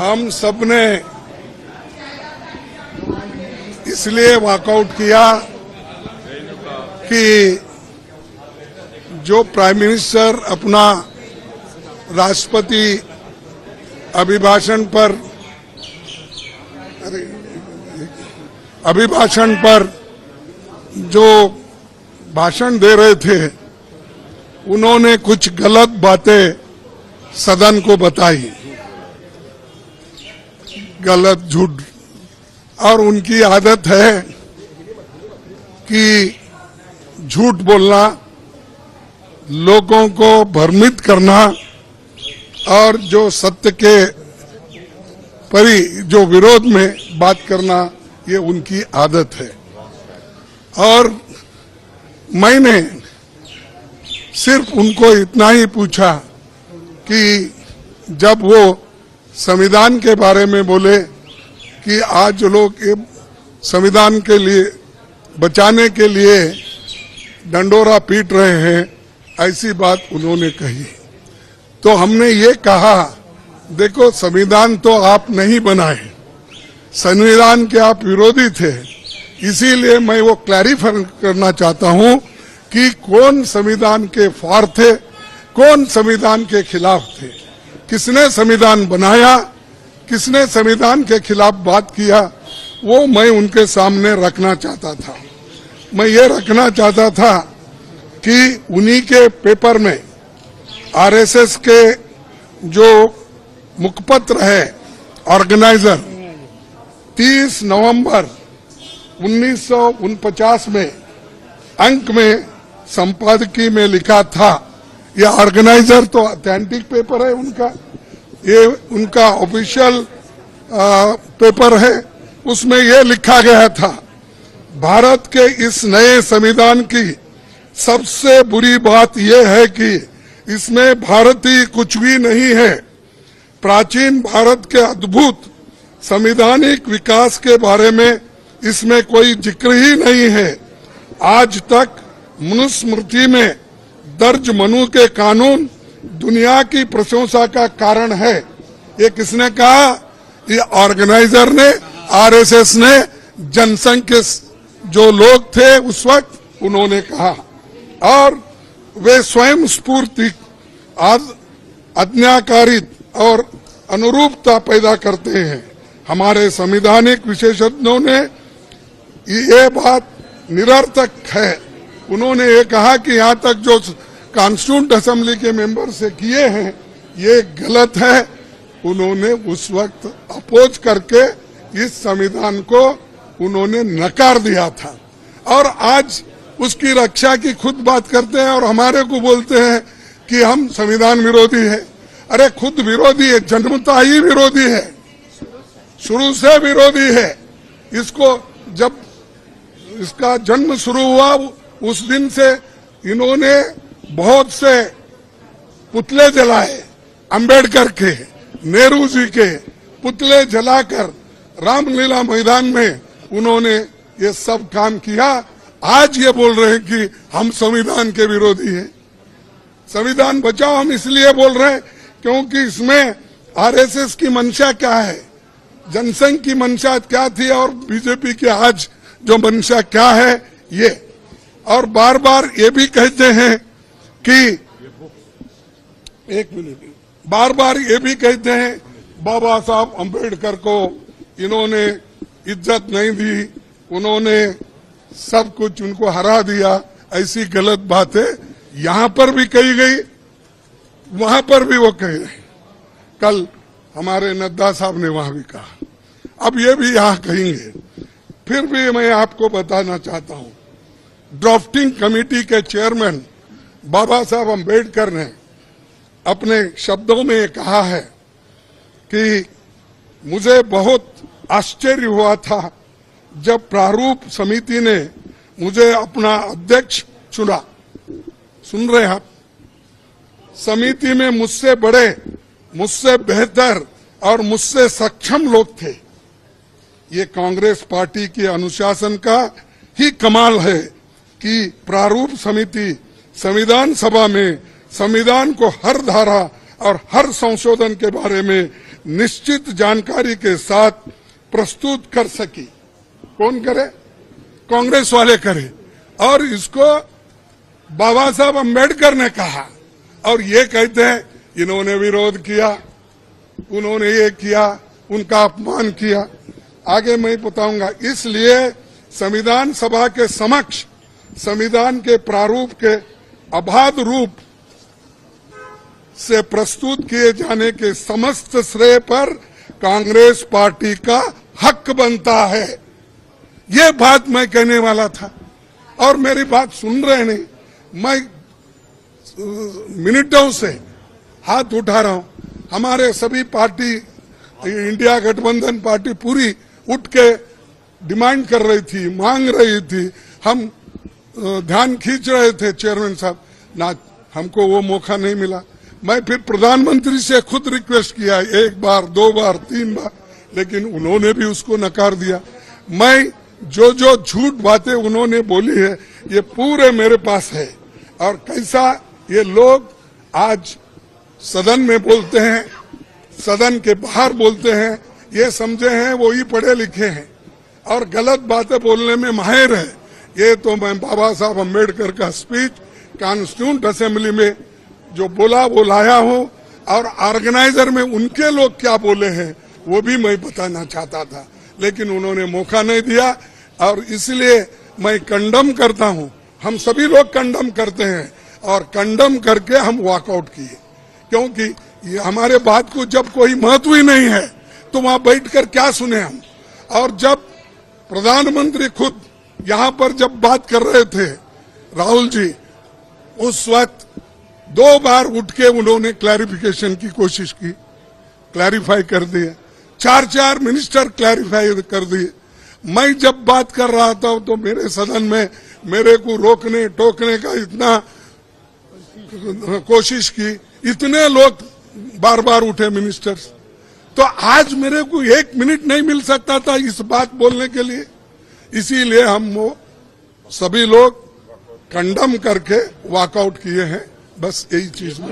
हम सब ने इसलिए वॉकआउट किया कि जो प्राइम मिनिस्टर अपना राष्ट्रपति अभिभाषण पर जो भाषण दे रहे थे, उन्होंने कुछ गलत बातें सदन को बताई, गलत झूठ। और उनकी आदत है कि झूठ बोलना, लोगों को भ्रमित करना और जो सत्य के जो विरोध में बात करना, ये उनकी आदत है। और मैंने सिर्फ उनको इतना ही पूछा कि जब वो संविधान के बारे में बोले कि आज लोग संविधान के लिए बचाने के लिए डंडोरा पीट रहे हैं, ऐसी बात उन्होंने कही। तो हमने ये कहा, देखो संविधान तो आप नहीं बनाए, संविधान के आप विरोधी थे, इसीलिए मैं वो क्लैरिफाई करना चाहता हूं कि कौन संविधान के फॉर थे, कौन संविधान के खिलाफ थे, किसने संविधान बनाया, किसने संविधान के खिलाफ बात किया, वो मैं उनके सामने रखना चाहता था। मैं ये रखना चाहता था कि उन्हीं के पेपर में आरएसएस के जो मुखपत्र है ऑर्गेनाइजर 30 नवंबर 1949 में अंक में संपादकीय में लिखा था। ये ऑर्गेनाइजर तो ऑथेंटिक पेपर है उनका, ये उनका ऑफिशियल पेपर है। उसमें ये लिखा गया था, भारत के इस नए संविधान की सबसे बुरी बात यह है कि इसमें भारतीय कुछ भी नहीं है। प्राचीन भारत के अद्भुत संवैधानिक विकास के बारे में इसमें कोई जिक्र ही नहीं है। आज तक मनुस्मृति में दर्ज मनु के कानून दुनिया की प्रशंसा का कारण है। ये किसने कहा? ये ऑर्गेनाइजर ने, आरएसएस ने, जनसंघ के जो लोग थे उस वक्त उन्होंने कहा। और वे स्वयं स्फूर्ति आज्ञाकारित और अनुरूपता पैदा करते हैं। हमारे संवैधानिक विशेषज्ञों ने ये बात निरर्थक है। उन्होंने ये कहा कि यहाँ तक जो कॉन्स्टिट्यूंट असेंबली के मेंबर से किए हैं ये गलत है। उन्होंने उस वक्त अपोज करके इस संविधान को उन्होंने नकार दिया था और आज उसकी रक्षा की खुद बात करते हैं और हमारे को बोलते हैं कि हम संविधान विरोधी है। अरे खुद विरोधी है, जन्मता ही विरोधी है, शुरू से विरोधी है। इसको जब इसका जन्म शुरू हुआ उस दिन से इन्होंने बहुत से पुतले जलाए, अंबेडकर के, नेहरू जी के पुतले जलाकर रामलीला मैदान में उन्होंने ये सब काम किया। आज ये बोल रहे हैं कि हम संविधान के विरोधी हैं। संविधान बचाओ हम इसलिए बोल रहे हैं क्योंकि इसमें आरएसएस की मंशा क्या है, जनसंघ की मंशा क्या थी और बीजेपी की आज जो मंशा क्या है ये। और बार बार ये भी कहते हैं कि बार बार ये भी कहते हैं बाबा साहब अंबेडकर को इन्होंने इज्जत नहीं दी, उन्होंने सब कुछ उनको हरा दिया। ऐसी गलत बातें यहाँ पर भी कही गई, वहां पर भी वो कह रहे। कल हमारे नड्डा साहब ने वहां भी कहा, अब ये भी यहाँ कहेंगे। फिर भी मैं आपको बताना चाहता हूँ, ड्राफ्टिंग कमेटी के चेयरमैन बाबा साहब अंबेडकर ने अपने शब्दों में कहा है कि मुझे बहुत आश्चर्य हुआ था जब प्रारूप समिति ने मुझे अपना अध्यक्ष चुना। सुन रहे हैं आप? समिति में मुझसे बड़े, मुझसे बेहतर और मुझसे सक्षम लोग थे। ये कांग्रेस पार्टी के अनुशासन का ही कमाल है कि प्रारूप समिति संविधान सभा में संविधान को हर धारा और हर संशोधन के बारे में निश्चित जानकारी के साथ प्रस्तुत कर सकी। कौन करे? कांग्रेस वाले करे। और इसको बाबा साहब अम्बेडकर ने कहा और ये कहते हैं इन्होंने विरोध किया, उन्होंने ये किया, उनका अपमान किया। आगे मैं बताऊंगा। इसलिए संविधान सभा के समक्ष संविधान के प्रारूप के अबाध रूप से प्रस्तुत किए जाने के समस्त श्रेय पर कांग्रेस पार्टी का हक बनता है। ये बात मैं कहने वाला था और मेरी बात सुन रहे नहीं। मैं मिनटों से हाथ उठा रहा हूं। हमारे सभी पार्टी, इंडिया गठबंधन पार्टी पूरी उठ के डिमांड कर रही थी, मांग रही थी। हम ध्यान खींच रहे थे चेयरमैन साहब, ना हमको वो मौका नहीं मिला। मैं फिर प्रधानमंत्री से खुद रिक्वेस्ट किया, 1 बार 2 बार 3 बार, लेकिन उन्होंने भी उसको नकार दिया। मैं जो झूठ बातें उन्होंने बोली है ये पूरे मेरे पास है। और कैसा ये लोग आज सदन में बोलते हैं, सदन के बाहर बोलते हैं, ये समझे हैं वो ही पढ़े लिखे हैं और गलत बातें बोलने में माहिर है। ये तो मैं बाबा साहब अम्बेडकर का स्पीच कॉन्स्टिट्यूंट असेंबली में जो बोला वो लाया हूं और ऑर्गेनाइजर में उनके लोग क्या बोले हैं वो भी मैं बताना चाहता था, लेकिन उन्होंने मौका नहीं दिया। और इसलिए मैं कंडम करता हूं, हम सभी लोग कंडम करते हैं और कंडम करके हम वॉकआउट किए, क्योंकि ये हमारे बात को जब कोई महत्व ही नहीं है तो वहां बैठकर क्या सुने हम। और जब प्रधानमंत्री खुद यहां पर जब बात कर रहे थे राहुल जी, उस वक्त 2 बार उठ के उन्होंने क्लैरिफिकेशन की कोशिश की, क्लैरिफाई कर दिया। 4 मिनिस्टर क्लैरिफाई कर दिए। मैं जब बात कर रहा था तो मेरे सदन में मेरे को रोकने टोकने का इतना कोशिश की, इतने लोग बार बार उठे मिनिस्टर्स। तो आज मेरे को 1 मिनट नहीं मिल सकता था इस बात बोलने के लिए। इसीलिए हम वो सभी लोग कंडम करके वॉकआउट किए हैं। बस यही चीज में